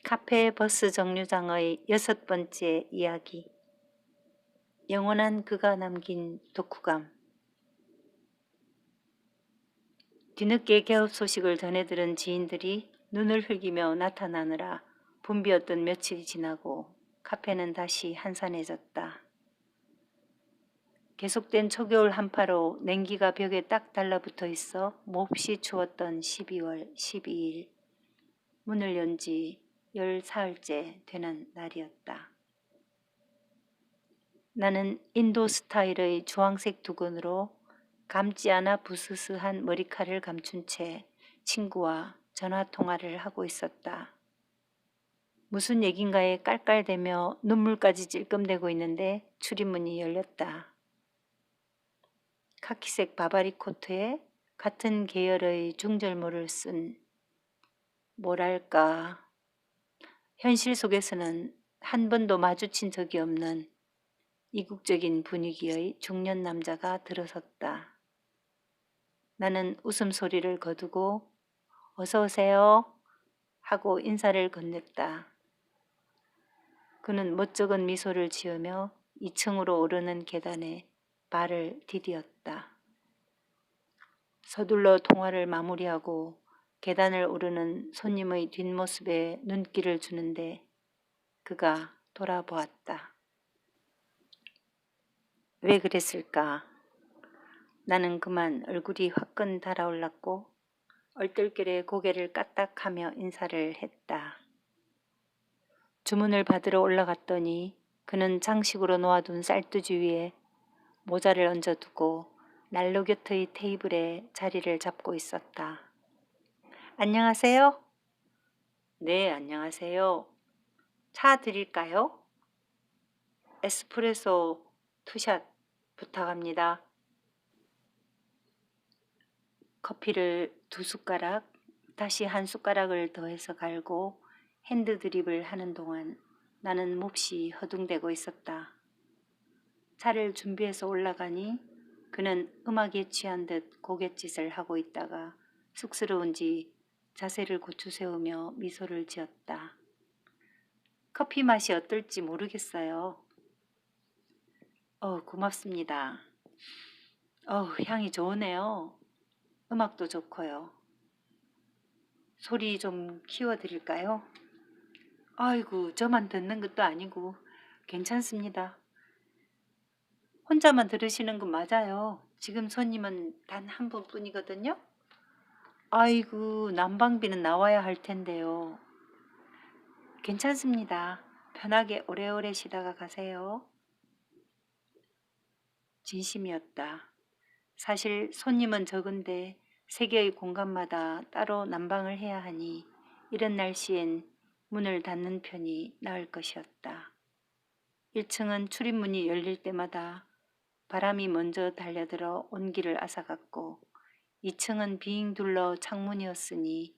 카페 버스 정류장의 6번째 이야기. 영원한 그가 남긴 독후감. 뒤늦게 개업 소식을 전해들은 지인들이 눈을 흘기며 나타나느라 붐비었던 며칠이 지나고 카페는 다시 한산해졌다. 계속된 초겨울 한파로 냉기가 벽에 딱 달라붙어 있어 몹시 추웠던 12월 12일. 문을 연 지 14일째 되는 날이었다. 나는 인도 스타일의 주황색 두건으로 감지 않아 부스스한 머리칼을 감춘 채 친구와 전화통화를 하고 있었다. 무슨 얘긴가에 깔깔대며 눈물까지 찔끔대고 있는데 출입문이 열렸다. 카키색 바바리 코트에 같은 계열의 중절모를 쓴, 뭐랄까, 현실 속에서는 한 번도 마주친 적이 없는 이국적인 분위기의 중년 남자가 들어섰다. 나는 웃음소리를 거두고 어서 오세요 하고 인사를 건넸다. 그는 멋쩍은 미소를 지으며 2층으로 오르는 계단에 발을 디디었다. 서둘러 통화를 마무리하고 계단을 오르는 손님의 뒷모습에 눈길을 주는데 그가 돌아보았다. 왜 그랬을까? 나는 그만 얼굴이 화끈 달아올랐고 얼떨결에 고개를 까딱하며 인사를 했다. 주문을 받으러 올라갔더니 그는 장식으로 놓아둔 쌀뚜지 위에 모자를 얹어두고 난로 곁의 테이블에 자리를 잡고 있었다. 안녕하세요? 네, 안녕하세요. 차 드릴까요? 에스프레소 투샷 부탁합니다. 커피를 2숟가락, 다시 1숟가락을 더해서 갈고 핸드드립을 하는 동안 나는 몹시 허둥대고 있었다. 차를 준비해서 올라가니 그는 음악에 취한 듯 고갯짓을 하고 있다가 쑥스러운지 자세를 고추세우며 미소를 지었다. 커피 맛이 어떨지 모르겠어요. 고맙습니다. 향이 좋으네요. 음악도 좋고요. 소리 좀 키워드릴까요? 아이고, 저만 듣는 것도 아니고 괜찮습니다. 혼자만 들으시는 건 맞아요. 지금 손님은 단 한 분뿐이거든요. 아이고, 난방비는 나와야 할 텐데요. 괜찮습니다. 편하게 오래오래 쉬다가 가세요. 진심이었다. 사실 손님은 적은데 3개의 공간마다 따로 난방을 해야 하니 이런 날씨엔 문을 닫는 편이 나을 것이었다. 1층은 출입문이 열릴 때마다 바람이 먼저 달려들어 온기를 앗아갔고 2층은 빙 둘러 창문이었으니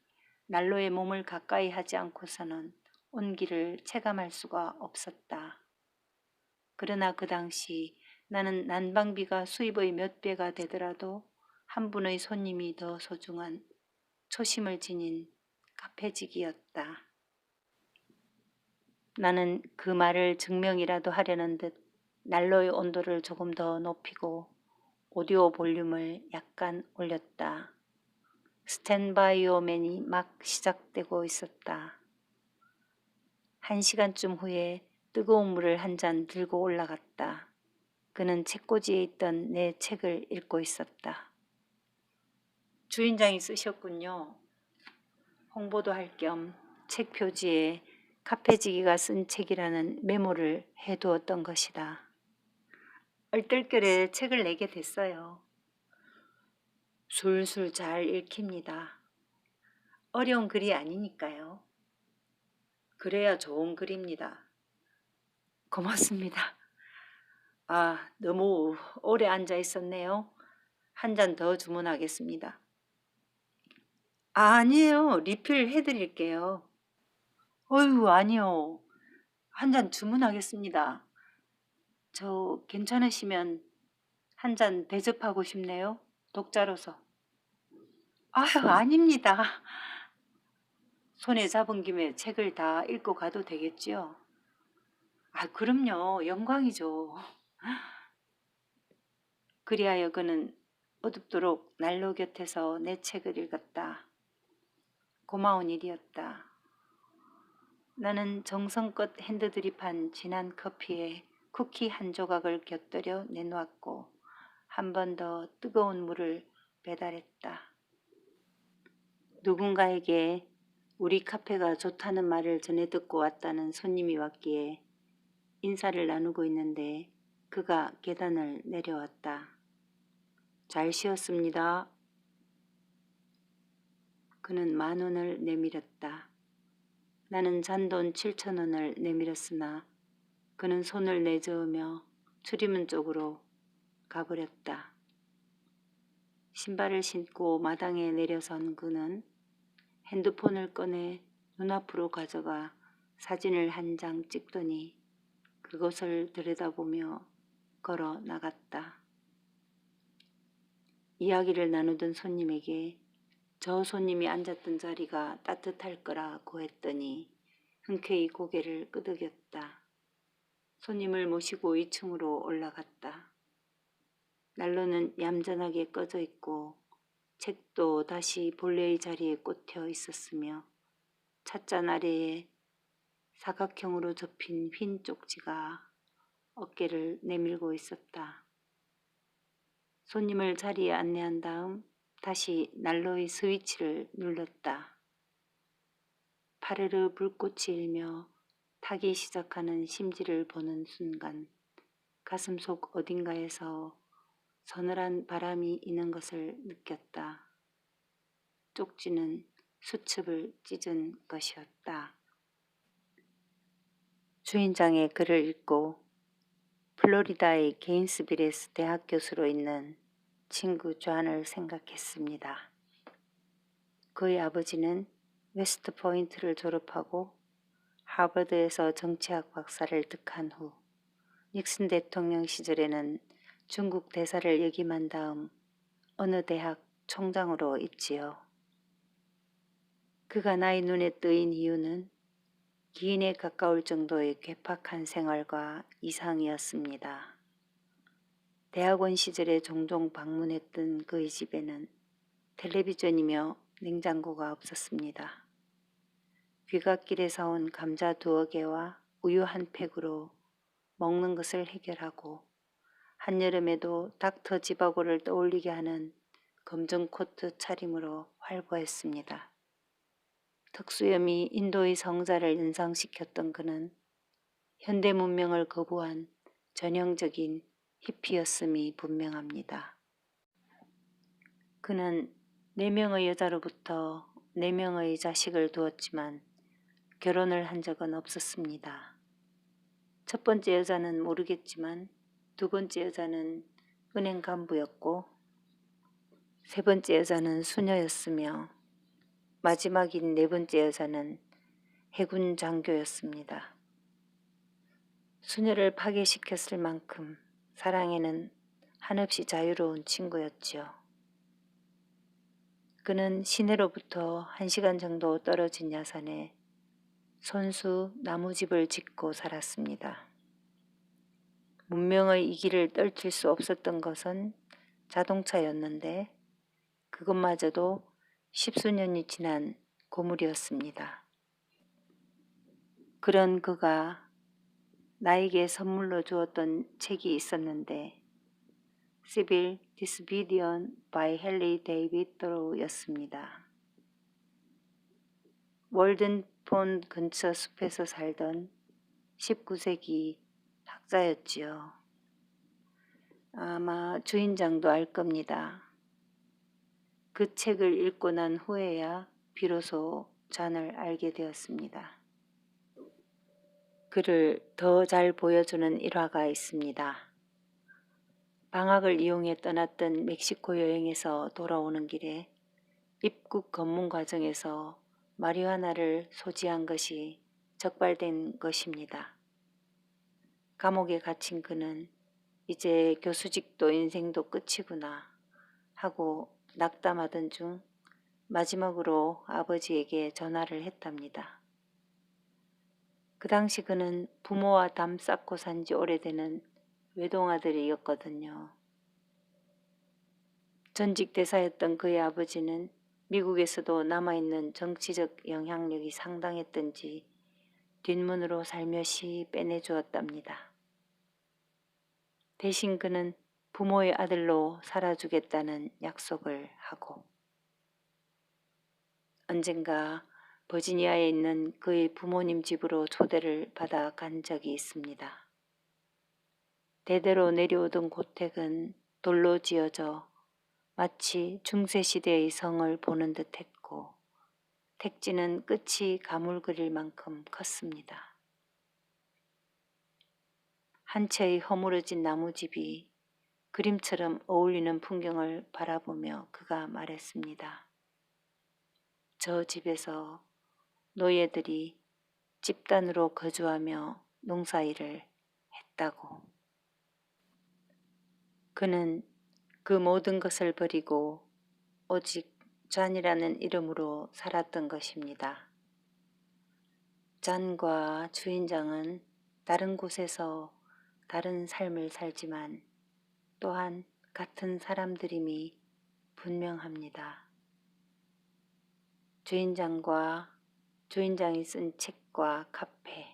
난로에 몸을 가까이 하지 않고서는 온기를 체감할 수가 없었다. 그러나 그 당시 나는 난방비가 수입의 몇 배가 되더라도 한 분의 손님이 더 소중한 초심을 지닌 카페직이었다. 나는 그 말을 증명이라도 하려는 듯 난로의 온도를 조금 더 높이고 오디오 볼륨을 약간 올렸다. 스탠바이오맨이 막 시작되고 있었다. 1시간쯤 후에 뜨거운 물을 한 잔 들고 올라갔다. 그는 책꽂이에 있던 내 책을 읽고 있었다. 주인장이 쓰셨군요. 홍보도 할 겸 책 표지에 카페지기가 쓴 책이라는 메모를 해두었던 것이다. 얼떨결에 책을 내게 됐어요. 술술 잘 읽힙니다. 어려운 글이 아니니까요. 그래야 좋은 글입니다. 고맙습니다. 너무 오래 앉아 있었네요. 한 잔 더 주문하겠습니다. 아니에요. 리필 해드릴게요. 아니요. 한 잔 주문하겠습니다. 저 괜찮으시면 한 잔 대접하고 싶네요. 독자로서. 아닙니다. 손에 잡은 김에 책을 다 읽고 가도 되겠지요? 아, 그럼요. 영광이죠. 그리하여 그는 어둡도록 난로 곁에서 내 책을 읽었다. 고마운 일이었다. 나는 정성껏 핸드드립한 진한 커피에 쿠키 한 조각을 곁들여 내놓았고 한 번 더 뜨거운 물을 배달했다. 누군가에게 우리 카페가 좋다는 말을 전해 듣고 왔다는 손님이 왔기에 인사를 나누고 있는데 그가 계단을 내려왔다. 잘 쉬었습니다. 그는 10,000원을 내밀었다. 나는 잔돈 7,000원을 내밀었으나 그는 손을 내저으며 출입문 쪽으로 가버렸다. 신발을 신고 마당에 내려선 그는 핸드폰을 꺼내 눈앞으로 가져가 사진을 한 장 찍더니 그것을 들여다보며 걸어 나갔다. 이야기를 나누던 손님에게 저 손님이 앉았던 자리가 따뜻할 거라고 했더니 흔쾌히 고개를 끄덕였다. 손님을 모시고 2층으로 올라갔다. 난로는 얌전하게 꺼져 있고 책도 다시 본래의 자리에 꽂혀 있었으며 찻잔 아래에 사각형으로 접힌 흰 쪽지가 어깨를 내밀고 있었다. 손님을 자리에 안내한 다음 다시 난로의 스위치를 눌렀다. 파르르 불꽃이 일며 타기 시작하는 심지를 보는 순간 가슴속 어딘가에서 서늘한 바람이 이는 것을 느꼈다. 쪽지는 수첩을 찢은 것이었다. 주인장의 글을 읽고 플로리다의 게인스빌에서 대학 교수로 있는 친구 존을 생각했습니다. 그의 아버지는 웨스트 포인트를 졸업하고 하버드에서 정치학 박사를 득한 후 닉슨 대통령 시절에는 중국 대사를 역임한 다음 어느 대학 총장으로 있지요. 그가 나의 눈에 뜨인 이유는 기인에 가까울 정도의 괴팍한 생활과 이상이었습니다. 대학원 시절에 종종 방문했던 그의 집에는 텔레비전이며 냉장고가 없었습니다. 귀갓길에 사온 감자 2개와 우유 한 팩으로 먹는 것을 해결하고 한여름에도 닥터 지바고를 떠올리게 하는 검정 코트 차림으로 활보했습니다. 턱수염이 인도의 성자를 연상시켰던 그는 현대 문명을 거부한 전형적인 히피였음이 분명합니다. 그는 4명의 여자로부터 4명의 자식을 두었지만 결혼을 한 적은 없었습니다. 첫 번째 여자는 모르겠지만 두 번째 여자는 은행 간부였고 세 번째 여자는 수녀였으며 마지막인 4번째 여자는 해군 장교였습니다. 수녀를 파괴시켰을 만큼 사랑에는 한없이 자유로운 친구였지요. 그는 시내로부터 1시간 정도 떨어진 야산에 손수 나무집을 짓고 살았습니다. 문명의 이기를 떨칠 수 없었던 것은 자동차였는데 그것마저도 10수년이 지난 고물이었습니다. 그런 그가 나에게 선물로 주었던 책이 있었는데 Civil Disobedience by 헨리 데이비드 도로우였습니다. 월든폰 근처 숲에서 살던 19세기 학자였지요. 아마 주인장도 알 겁니다. 그 책을 읽고 난 후에야 비로소 존을 알게 되었습니다. 그를 더 잘 보여주는 일화가 있습니다. 방학을 이용해 떠났던 멕시코 여행에서 돌아오는 길에 입국 검문 과정에서 마리화나를 소지한 것이 적발된 것입니다. 감옥에 갇힌 그는 이제 교수직도 인생도 끝이구나 하고 낙담하던 중 마지막으로 아버지에게 전화를 했답니다. 그 당시 그는 부모와 담 쌓고 산 지 오래되는 외동아들이었거든요. 전직 대사였던 그의 아버지는 미국에서도 남아있는 정치적 영향력이 상당했던지 뒷문으로 살며시 빼내주었답니다. 대신 그는 부모의 아들로 살아주겠다는 약속을 하고 언젠가 버지니아에 있는 그의 부모님 집으로 초대를 받아 간 적이 있습니다. 대대로 내려오던 고택은 돌로 지어져 마치 중세시대의 성을 보는 듯 했고 택지는 끝이 가물거릴 만큼 컸습니다. 한 채의 허물어진 나무집이 그림처럼 어울리는 풍경을 바라보며 그가 말했습니다. 저 집에서 노예들이 집단으로 거주하며 농사일을 했다고. 그는 그 모든 것을 버리고 오직 잔이라는 이름으로 살았던 것입니다. 잔과 주인장은 다른 곳에서 다른 삶을 살지만 또한 같은 사람들임이 분명합니다. 주인장과 주인장이 쓴 책과 카페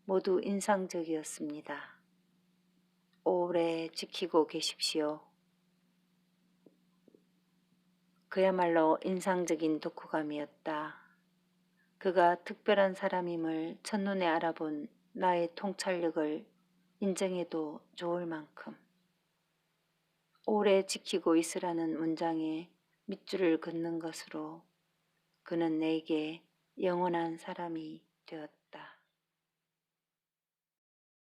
모두 인상적이었습니다. 오래 지키고 계십시오. 그야말로 인상적인 독후감이었다. 그가 특별한 사람임을 첫눈에 알아본 나의 통찰력을 인정해도 좋을 만큼 오래 지키고 있으라는 문장에 밑줄을 긋는 것으로 그는 내게 영원한 사람이 되었다.